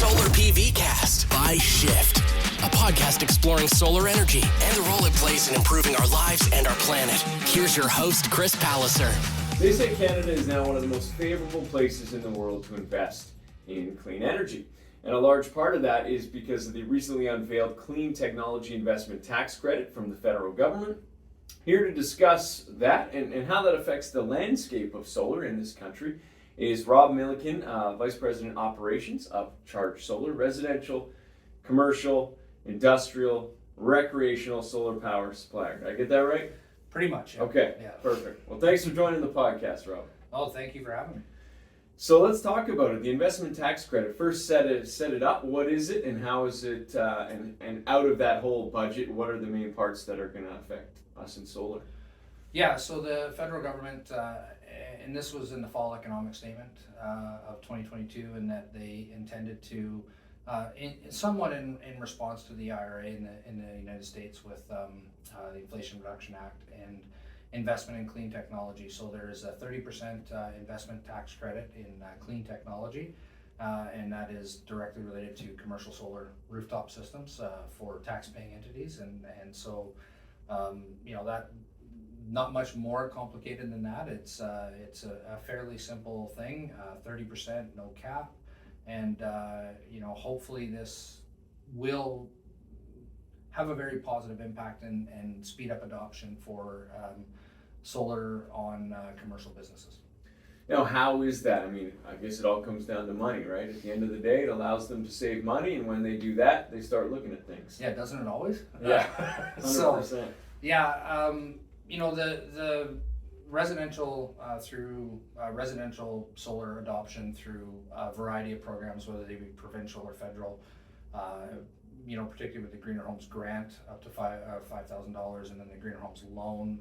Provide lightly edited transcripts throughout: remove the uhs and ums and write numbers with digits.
Solar PV Cast by Shift, a podcast exploring solar energy and the role it plays in improving our lives and our planet. Here's your host, Chris Palliser. They say Canada is now one of the most favorable places in the world to invest in clean energy. And a large part of that is because of the recently unveiled Clean Technology Investment Tax Credit from the federal government. Here to discuss that and how that affects the landscape of solar in this country is Rob Milliken, Vice President Operations of Charge Solar, residential, commercial, industrial, recreational solar power supplier. Did I get that right? Pretty much. Yeah. Okay, Yeah. Perfect. Well, thanks for joining the podcast, Rob. Oh, thank you for having me. So let's talk about it. The investment tax credit. First, set it up. What is it, and how is it? And out of that whole budget, what are the main parts that are going to affect us in solar? Yeah. So the federal government, and this was in the fall economic statement of 2022, and that they intended to, somewhat in response to the IRA in the United States with the Inflation Reduction Act and investment in clean technology. So there is a 30% investment tax credit in clean technology, and that is directly related to commercial solar rooftop systems for tax-paying entities. And so, that not much more complicated than that. It's a fairly simple thing, 30%, no cap, and hopefully this will have a very positive impact and speed up adoption for solar on commercial businesses. Now, how is that? I mean, I guess it all comes down to money, right? At the end of the day, it allows them to save money, and when they do that, they start looking at things. Yeah, doesn't it always? Yeah, 100%. So, yeah, the residential through residential solar adoption through a variety of programs, whether they be provincial or federal, particularly with the Greener Homes grant up to $5,000, and then the Greener Homes loan,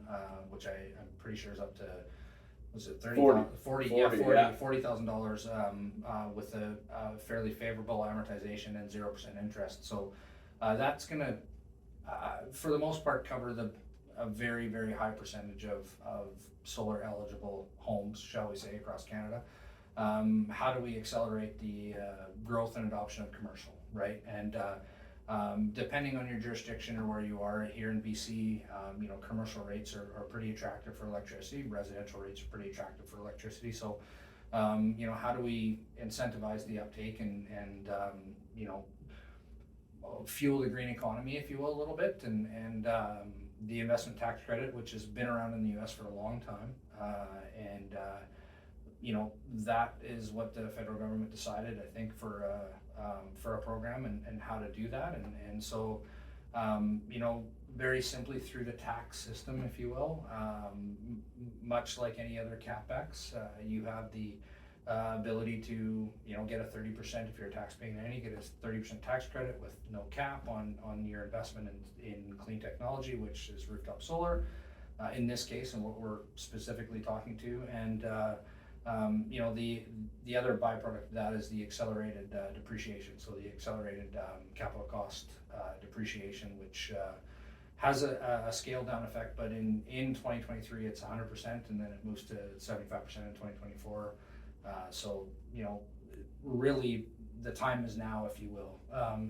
which I'm pretty sure is up to, was it $40,000 with a fairly favorable amortization and 0% interest. So that's going to, for the most part, cover a very, very high percentage of solar eligible homes, shall we say, across Canada. How do we accelerate the growth and adoption of commercial, right? And depending on your jurisdiction or where you are here in BC, commercial rates are pretty attractive for electricity. Residential rates are pretty attractive for electricity. So, how do we incentivize the uptake and fuel the green economy, if you will, a little bit, and the investment tax credit, which has been around in the U.S. for a long time, that is what the federal government decided, I think, for a program and how to do that, and so very simply through the tax system, if you will, much like any other CapEx, you have the ability to get a 30%, if you're a tax-paying entity, get a 30% tax credit with no cap on your investment in clean technology, which is rooftop solar in this case, and what we're specifically talking to. And the other byproduct of that is the accelerated depreciation. So the accelerated capital cost depreciation, which has a scale down effect, but in 2023 it's 100%, and then it moves to 75% in 2024. So really the time is now, if you will.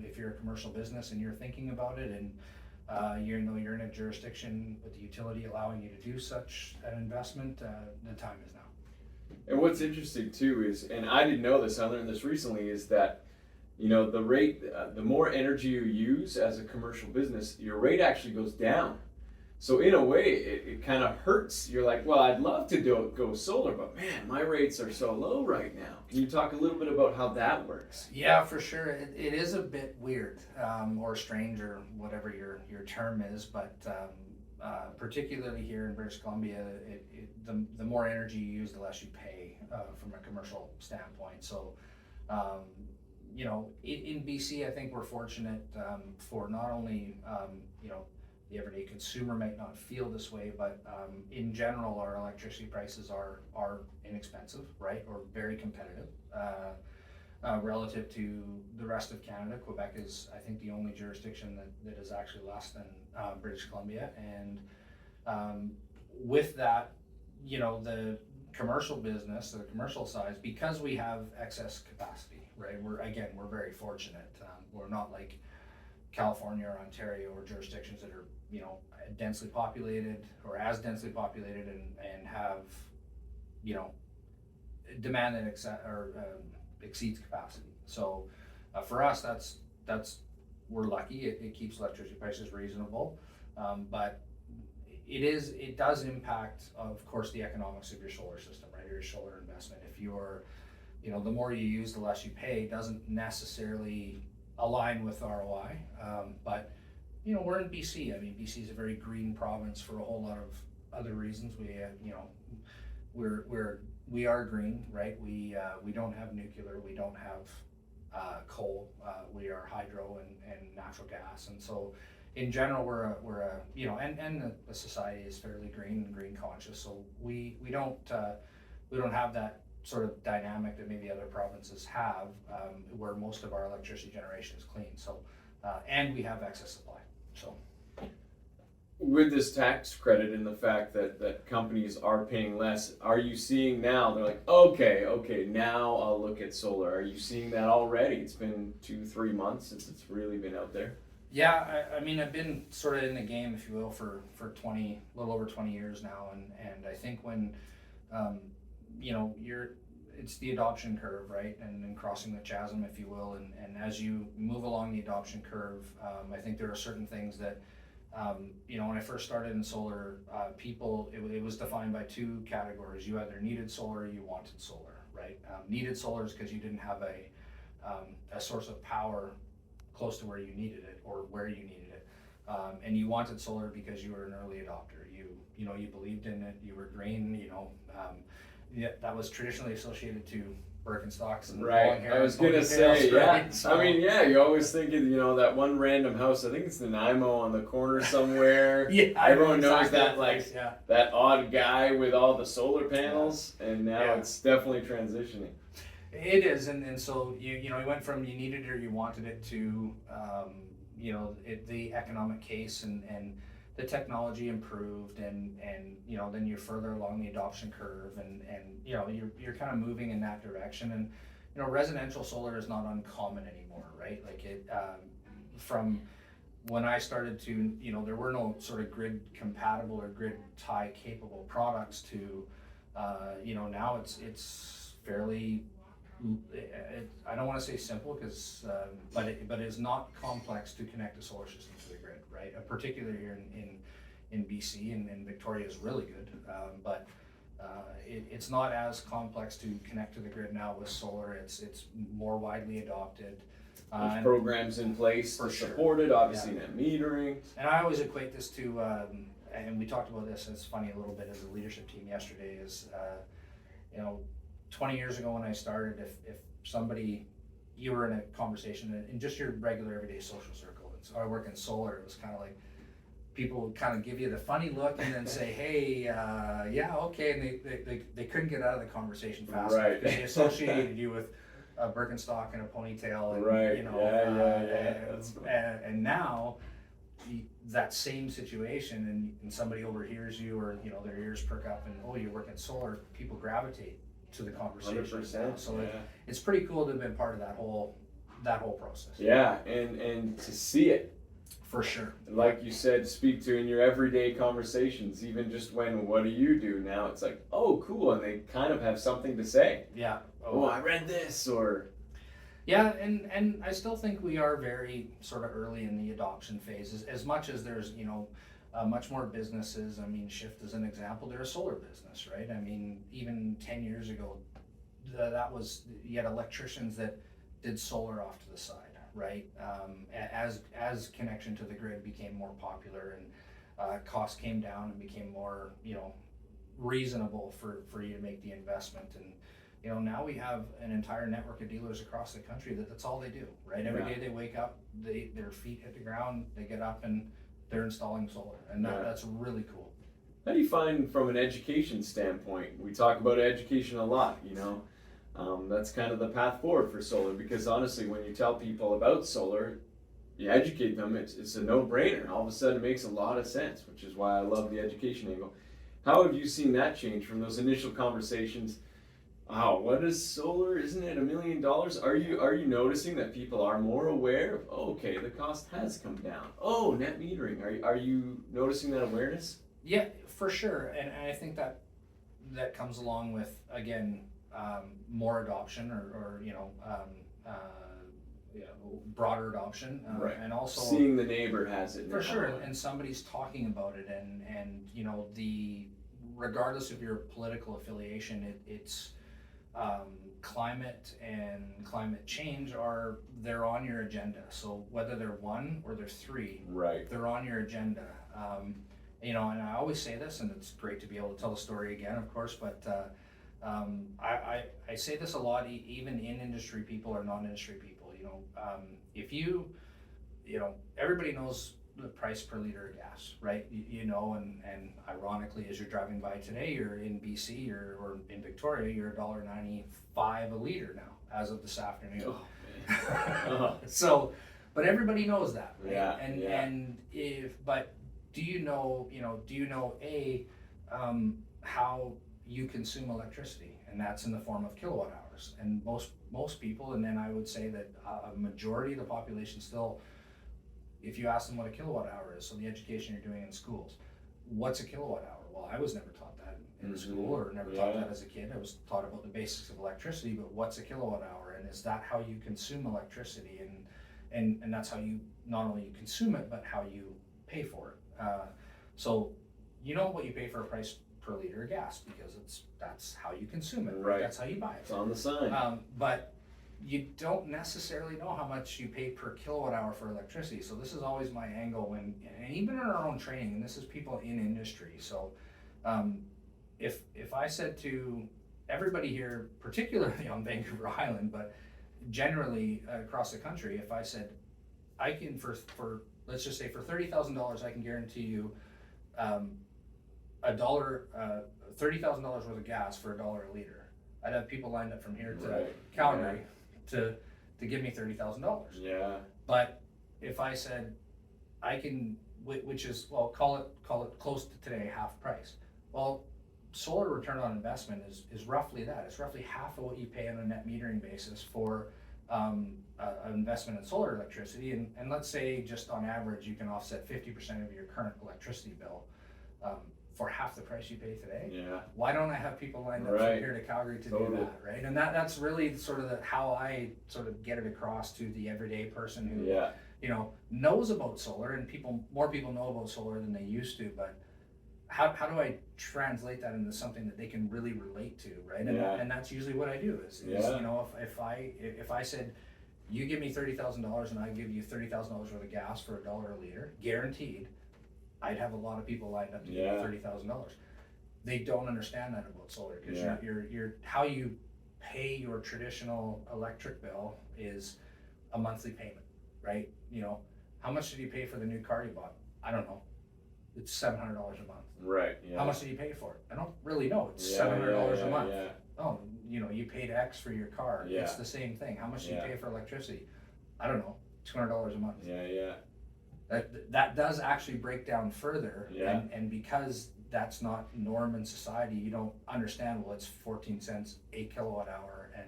If you're a commercial business and you're thinking about it, and you're in a jurisdiction with the utility allowing you to do such an investment, the time is now. And what's interesting too is, and I didn't know this, I learned this recently, is that the rate, the more energy you use as a commercial business, your rate actually goes down. So in a way, it kind of hurts. You're like, well, I'd love to go solar, but man, my rates are so low right now. Can you talk a little bit about how that works? Yeah, for sure. It is a bit weird or strange, or whatever your term is, but particularly here in British Columbia, the more energy you use, the less you pay from a commercial standpoint. So, in BC, I think we're fortunate for not only, the everyday consumer might not feel this way, but in general, our electricity prices are inexpensive, right, or very competitive relative to the rest of Canada. Quebec is, I think, the only jurisdiction that is actually less than British Columbia, and with that, the commercial business, the commercial size, because we have excess capacity, right? We're very fortunate. We're not like California or Ontario or jurisdictions that are, densely populated or as densely populated and have, demand that exceeds capacity. So for us, that's we're lucky. It keeps electricity prices reasonable, but it does impact, of course, the economics of your solar system, right? Or your solar investment. If you're, the more you use, the less you pay, doesn't necessarily align with ROI. But we're in BC. I mean, BC is a very green province for a whole lot of other reasons. We are green, right? We don't have nuclear. We don't have coal. We are hydro and natural gas, and so in general we're a and the society is fairly green and green conscious. So we don't have that sort of dynamic that maybe other provinces have, where most of our electricity generation is clean. So and we have excess supply. So with this tax credit and the fact that companies are paying less, are you seeing now they're like, okay, now I'll look at solar? Are you seeing that already? It's been 2-3 months since it's really been out there. Yeah, I mean, I've been sort of in the game, if you will, for a little over 20 years now, and I think when it's the adoption curve, right, and then crossing the chasm, if you will, and as you move along the adoption curve, I think there are certain things that when I first started in solar, it was defined by two categories. You either needed solar or you wanted solar, right? Needed solar is because you didn't have a source of power close to where you needed it or where you needed it, and you wanted solar because you were an early adopter. You believed in it. You were green. That was traditionally associated to Birkenstocks and right. long hair. I was gonna say, right? yeah. So, I mean, yeah. You always think of that one random house. I think it's the Nanaimo on the corner somewhere. yeah, Everyone knows exactly that place, yeah. that odd guy with all the solar panels, and now Yeah. it's definitely transitioning. It is, and so you went from you needed it or you wanted it to the economic case and the technology improved and then you're further along the adoption curve and you're kind of moving in that direction. And residential solar is not uncommon anymore, right? Like from when I started to there were no sort of grid compatible or grid tie capable products to now it's fairly, I don't want to say simple because but it is not complex to connect a solar system to the grid, right? Particularly here in BC and Victoria is really good, but it's not as complex to connect to the grid now with solar. It's more widely adopted. There's programs in place to support it, obviously net metering. And I always equate this to, and we talked about this, it's funny a little bit as a leadership team yesterday, is 20 years ago when I started, if somebody, you were in a conversation in just your regular everyday social circle, and so I work in solar, it was kind of like, people would kind of give you the funny look and then say, hey, yeah, okay, and they couldn't get out of the conversation fast enough because they associated you with a Birkenstock and a ponytail, and and now that same situation and somebody overhears you or their ears perk up and you work in solar, people gravitate to the conversation. So it's pretty cool to have been part of that whole process. Yeah, and to see it. For sure. Like you said, speak to in your everyday conversations, even just when, what do you do? Now it's like, oh, cool, and they kind of have something to say. Yeah. Oh, I read this, or... Yeah, and I still think we are very sort of early in the adoption phase, as much as there's, much more businesses. I mean, Shift is an example, they're a solar business, right? I mean, even 10 years ago, you had electricians that did solar off to the side. Right, as connection to the grid became more popular and costs came down and became more reasonable for you to make the investment, and now we have an entire network of dealers across the country that's all they do. Right, every day they wake up, their feet hit the ground, they get up and they're installing solar, and that's really cool. How do you find from an education standpoint? We talk about education a lot, that's kind of the path forward for solar, because honestly, when you tell people about solar, you educate them, it's a no-brainer. All of a sudden it makes a lot of sense, which is why I love the education angle. How have you seen that change from those initial conversations? Wow, what is solar? Isn't it $1 million? Are you noticing that people are more aware of, oh, okay, the cost has come down? Oh, net metering. Are you noticing that awareness? Yeah, for sure, and I think that comes along with, again, more adoption, or broader adoption, Right. and also Seeing the neighbor has it. for now. sure, and somebody's talking about it, and the regardless of your political affiliation, it's climate and climate change they're on your agenda. So whether they're one or they're three, Right. they're on your agenda. And I always say this, and it's great to be able to tell the story again, of course, but I say this a lot, even in industry people or non-industry people. If everybody knows the price per liter of gas, right? And ironically, as you're driving by today, you're in BC or in Victoria, you're $1.95 a liter now, as of this afternoon. Oh, man. So, but everybody knows that, right? Yeah, And but do you know how you consume electricity? And that's in the form of kilowatt hours. And most people, and then I would say that a majority of the population still, if you ask them what a kilowatt hour is, so the education you're doing in schools, what's a kilowatt hour? Well, I was never taught that in school, or never taught that as a kid. I was taught about the basics of electricity, but what's a kilowatt hour? And is that how you consume electricity? And that's how you, not only you consume it, but how you pay for it. So you know what you pay for a price per liter of gas, because that's how you consume it. Right. That's how you buy it. It's on the sign. But you don't necessarily know how much you pay per kilowatt hour for electricity. So this is always my angle and even in our own training, and this is people in industry. So if I said to everybody here, particularly on Vancouver Island, but generally across the country, if I said I can for let's just say for $30,000 I can guarantee you $30,000 worth of gas for $1 a liter, I'd have people lined up from here to Calgary to give me $30,000. Yeah. But if I said I can, which is, well, call it close to today, half price. Well, solar return on investment is roughly that. It's roughly half of what you pay on a net metering basis for an investment in solar electricity. And let's say just on average you can offset 50% of your current electricity bill for half the price you pay today. Yeah. Why don't I have people lined up from here to Calgary to do that, right? And that's really sort of how I sort of get it across to the everyday person who knows about solar, and more people know about solar than they used to, but how do I translate that into something that they can really relate to, right? And that's usually what I do is if I said, you give me $30,000 and I give you $30,000 worth of gas for $1 a liter, guaranteed, I'd have a lot of people lined up to give you $30,000. They don't understand that about solar, because you're how you pay your traditional electric bill is a monthly payment, right? How much did you pay for the new car you bought? I don't know. It's $700 a month. Right. Yeah. How much did you pay for it? I don't really know. It's $700 a month. Yeah. Oh, you paid X for your car. Yeah. It's the same thing. How much do you pay for electricity? I don't know. $200 a month. Yeah. That does actually break down further. Yeah. And because that's not norm in society, you don't understand, well, it's 14 cents a kilowatt hour, and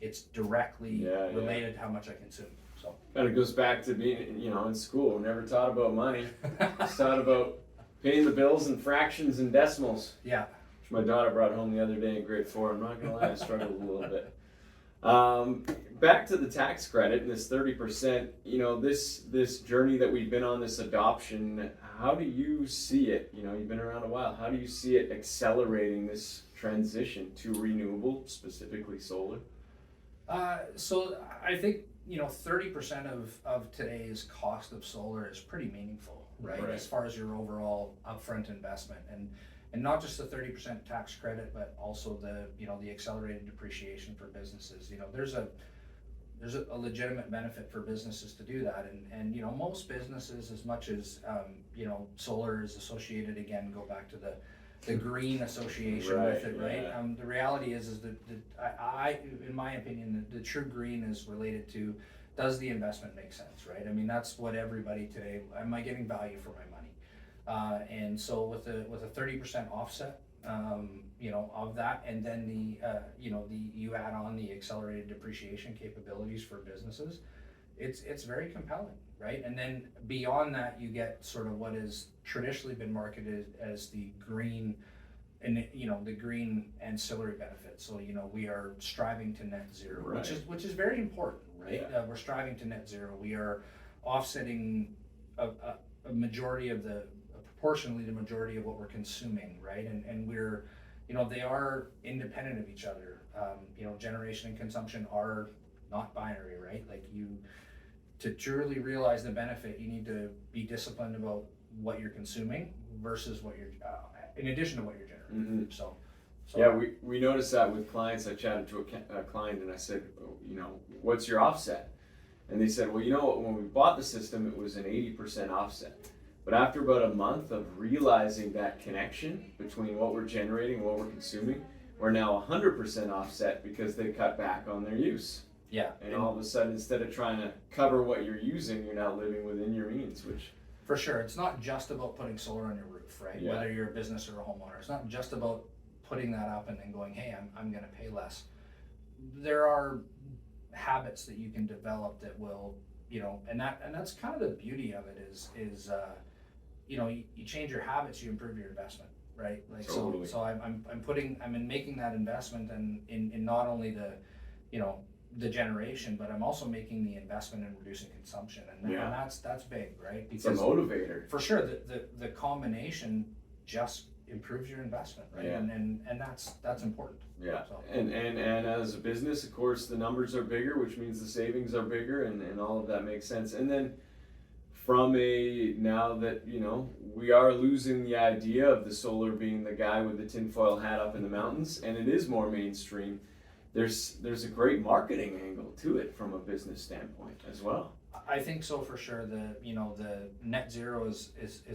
it's directly related to how much I consume. So kind of goes back to being, in school. Never taught about money. Just taught about paying the bills in fractions and decimals. Yeah. Which my daughter brought home the other day in grade 4. I'm not gonna lie, I struggled a little bit. Back to the tax credit and this 30%. This journey that we've been on, this adoption. How do you see it? You've been around a while. How do you see it accelerating this transition to renewable, specifically solar? So I think 30% of today's cost of solar is pretty meaningful, right? As far as your overall upfront investment, and not just the 30% tax credit, but also the accelerated depreciation for businesses. There's a legitimate benefit for businesses to do that, and most businesses, as much as solar is associated, again, go back to the green association with it, right? The reality is that I, in my opinion, the true green is related to, does the investment make sense, right? I mean, that's what everybody today, am I getting value for my money? And so with a 30% offset, of that, and then you add on the accelerated depreciation capabilities for businesses. It's very compelling, right? And then beyond that, you get sort of what has traditionally been marketed as the green, and the green ancillary benefits. So we are striving to net zero, Right. which is very important, right? Yeah. We're striving to net zero. We are offsetting a majority of proportionally the majority of what we're consuming, right? And we're, they are independent of each other. Generation and consumption are not binary, right? Like to truly realize the benefit, you need to be disciplined about what you're consuming versus what you're, in addition to what you're generating. So yeah, we noticed that with clients. I chatted to a client and I said, what's your offset? And they said, well, when we bought the system, it was an 80% offset. But after about a month of realizing that connection between what we're generating and what we're consuming, we're now 100% offset because they cut back on their use. Yeah. And all of a sudden, instead of trying to cover what you're using, you're now living within your means, which... For sure. It's not just about putting solar on your roof, right? Yeah. Whether you're a business or a homeowner. It's not just about putting that up and then going, hey, I'm going to pay less. There are habits that you can develop that will, and that's kind of the beauty of it is you change your habits, you improve your investment, right? Like totally. so I'm making that investment and in not only the generation, but I'm also making the investment in reducing consumption, and that's big, right? Because it's a motivator. For sure, the combination just improves your investment, right? Yeah. And that's important. Yeah. So. And as a business, of course, the numbers are bigger, which means the savings are bigger, and all of that makes sense. And then now that we are losing the idea of the solar being the guy with the tinfoil hat up in the mountains, and it is more mainstream. There's a great marketing angle to it from a business standpoint as well. I think so, for sure. The net zero is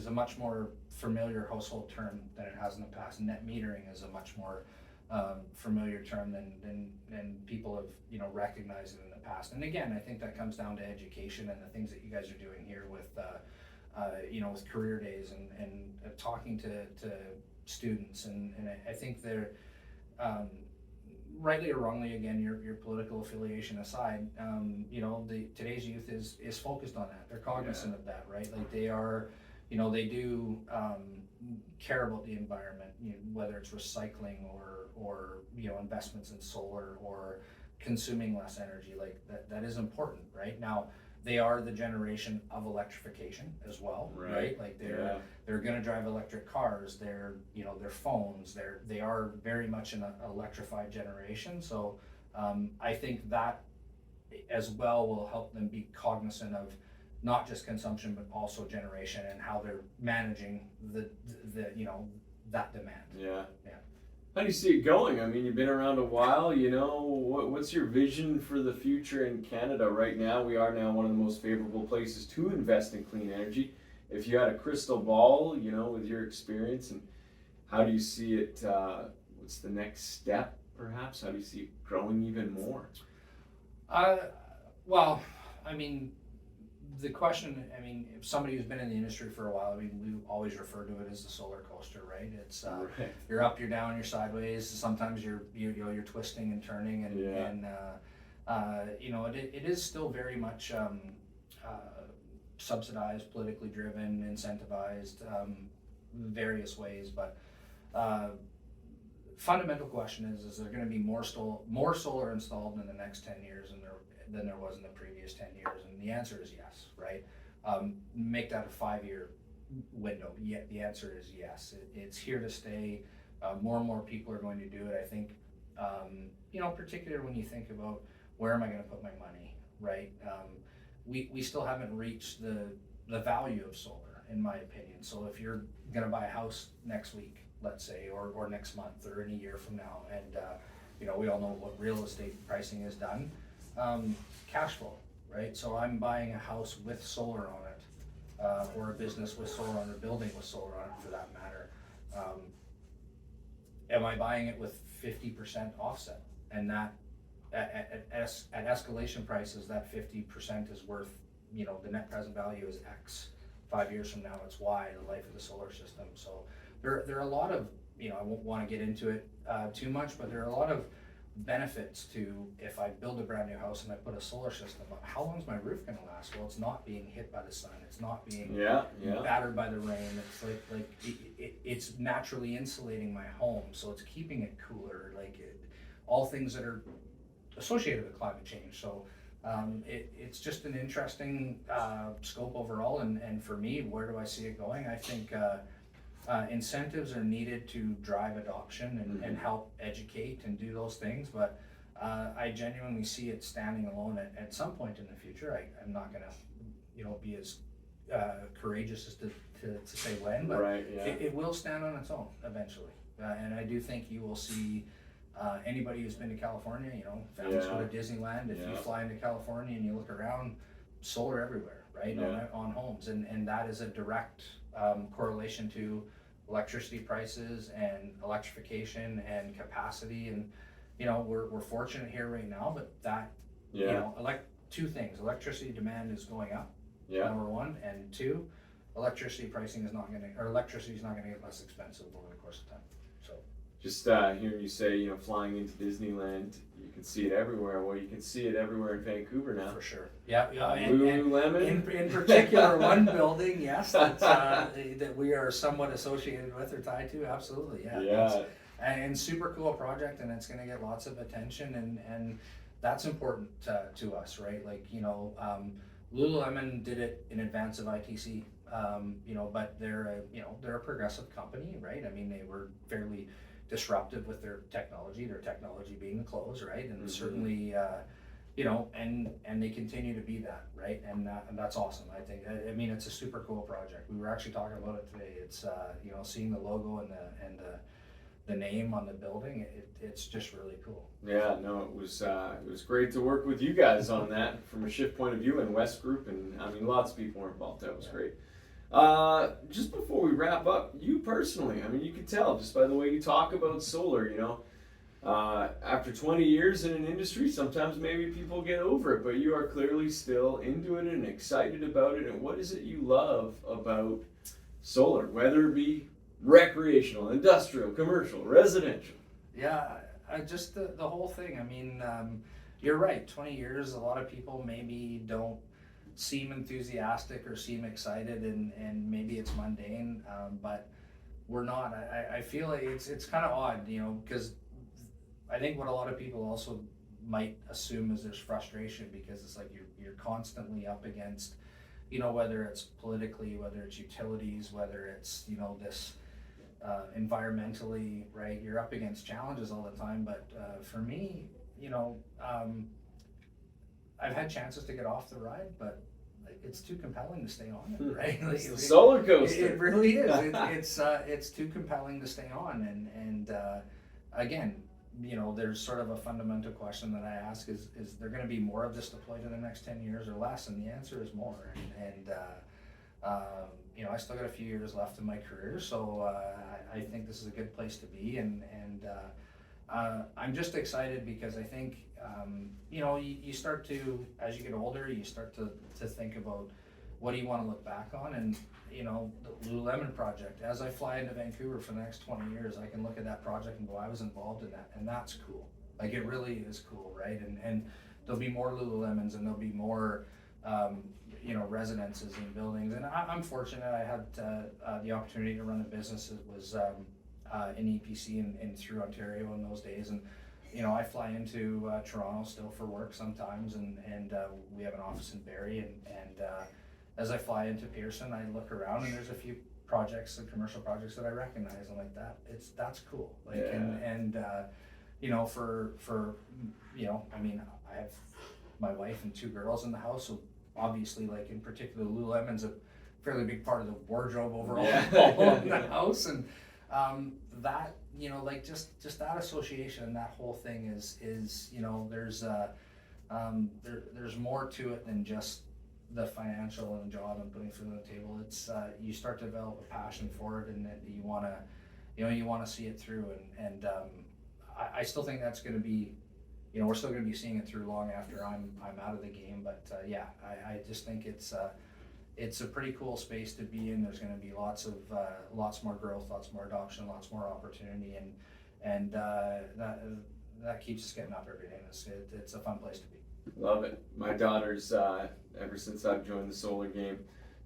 a much more familiar household term than it has in the past. Net metering is a much more familiar term than people have recognized it in the past. And again, I think that comes down to education and the things that you guys are doing here with with career days and talking to students, and I think they're rightly or wrongly, again, your political affiliation aside, today's youth is focused on that. They're cognizant of that, right? Like they are, they do care about the environment, whether it's recycling or investments in solar or consuming less energy. Like that is important, right? Now, they are the generation of electrification as well, right? Like they're going to drive electric cars. Their phones. They are very much an electrified generation. So I think that as well will help them be cognizant of not just consumption but also generation and how they're managing that demand. Yeah. Yeah. How do you see it going? I mean, you've been around a while, what's your vision for the future in Canada right now? We are now one of the most favorable places to invest in clean energy. If you had a crystal ball, with your experience, and how do you see it, what's the next step perhaps? How do you see it growing even more? Well, I mean, the question, if somebody who's been in the industry for a while, we always refer to it as the solar coaster, right? It's Right. You're up, you're down, you're sideways. Sometimes you're twisting and turning, and it is still very much subsidized, politically driven, incentivized, various ways. But fundamental question is there going to be more solar installed in the next 10 years than there was in the previous 10 years? And the answer is yes, right? Make that a 5-year window. Yeah, the answer is yes. It's here to stay. More and more people are going to do it. I think, particularly when you think about where am I going to put my money, right? We still haven't reached the value of solar, in my opinion. So if you're going to buy a house next week, let's say, or next month, or in a year from now, and we all know what real estate pricing has done. Cash flow, right? So I'm buying a house with solar on it, or a business with solar on it, a building with solar on it for that matter. Am I buying it with 50% offset? And that at escalation prices, that 50% is worth, the net present value is X. 5 years from now, it's Y, the life of the solar system. So there are a lot of I won't want to get into it too much, but there are a lot of benefits to if I build a brand new house and I put a solar system up. How long is my roof going to last? Well, it's not being hit by the sun. It's not being battered by the rain. It's it's naturally insulating my home, so it's keeping it cooler. All things that are associated with climate change. So it's just an interesting scope overall. And for me, where do I see it going? I think incentives are needed to drive adoption and help educate and do those things, but I genuinely see it standing alone at some point in the future. I'm not going to, be as courageous as to say when, but it will stand on its own eventually. And I do think you will see anybody who's been to California, families go to Disneyland. If you fly into California and you look around, solar everywhere, right? On homes, and that is a direct correlation to electricity prices and electrification and capacity. And we're fortunate here right now, but that two things: electricity demand is going up, number one, and two, electricity pricing is not going to, or electricity is not going to get less expensive over the course of time. So just hearing you say, flying into Disneyland, you can see it everywhere. Well, you can see it everywhere in Vancouver now. For sure. Yeah. Lululemon. In particular, one building, yes, that we are somewhat associated with or tied to. Absolutely. Yeah. And super cool project, and it's going to get lots of attention, and that's important to us, right? Lululemon did it in advance of ITC, but they're a progressive company, right? I mean, they were fairly disruptive with their technology being the clothes, right? And certainly, and they continue to be that, right? And that's awesome. I think, it's a super cool project. We were actually talking about it today. It's, seeing the logo and the name on the building, it's just really cool. Yeah, no, it was great to work with you guys on that from a Shift point of view, and West Group, and lots of people were involved. That was great. Just before we wrap up, you personally, you can tell just by the way you talk about solar, after 20 years in an industry, sometimes maybe people get over it, but you are clearly still into it and excited about it. And what is it you love about solar, whether it be recreational, industrial, commercial, residential? Yeah, just the whole thing. You're right, 20 years, a lot of people maybe don't seem enthusiastic or seem excited, and maybe it's mundane, but we're not. I feel like it's kind of odd, because I think what a lot of people also might assume is there's frustration, because it's like you're constantly up against, whether it's politically, whether it's utilities, whether it's this environmentally, right? You're up against challenges all the time, but for me, I've had chances to get off the ride, but it's too compelling to stay on it, right? It's the solar coaster. It really is. It's too compelling to stay on, and again, there's sort of a fundamental question that I ask: is there going to be more of this deployed in the next 10 years or less? And the answer is more. And I still got a few years left in my career, so I think this is a good place to be, and I'm just excited because I think you start to, as you get older, you start to think about what do you want to look back on, and the Lululemon project. As I fly into Vancouver for the next 20 years, I can look at that project and go, I was involved in that, and that's cool. Like, it really is cool, right? And there'll be more Lululemons, and there'll be more residences and buildings. And I'm fortunate. I had the opportunity to run a business that was in EPC and through Ontario in those days, and I fly into Toronto still for work sometimes, and we have an office in Barrie, and as I fly into Pearson, I look around and there's a few projects, and commercial projects that I recognize. I'm like, that's cool. Like, and for I have my wife and two girls in the house, so obviously, like, in particular, Lululemon's a fairly big part of the wardrobe overall in the house, and that just that association and that whole thing is there's more to it than just the financial and job and putting food on the table. It's you start to develop a passion for it, and that you want to see it through, and I still think that's going to be, we're still going to be seeing it through long after I'm out of the game. But I just think it's it's a pretty cool space to be in. There's going to be lots more growth, lots more adoption, lots more opportunity, and that keeps us getting up every day. It's a fun place to be. Love it. My daughter's, ever since I've joined the solar game,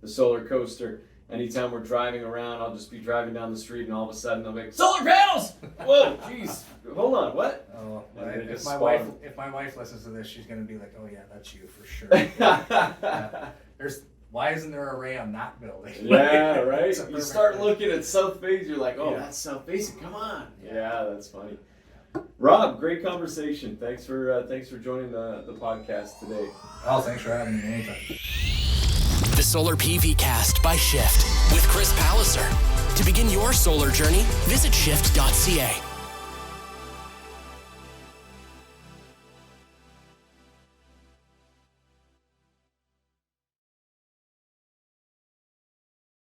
the solar coaster, anytime we're driving around, I'll just be driving down the street and all of a sudden they'll be, solar panels! Whoa, jeez, hold on, what? Oh, And if my wife listens to this, she's going to be like, oh yeah, that's you for sure. Why isn't there an array on that building? Yeah, right? You start thing. looking at South Face, you're like, oh, Yeah. that's South Face, come on. Yeah, that's funny. Rob, great conversation. Thanks for joining the podcast today. Oh, thanks for having me anytime. The Solar PV Cast by Shift with Chris Palliser. To begin your solar journey, visit shift.ca.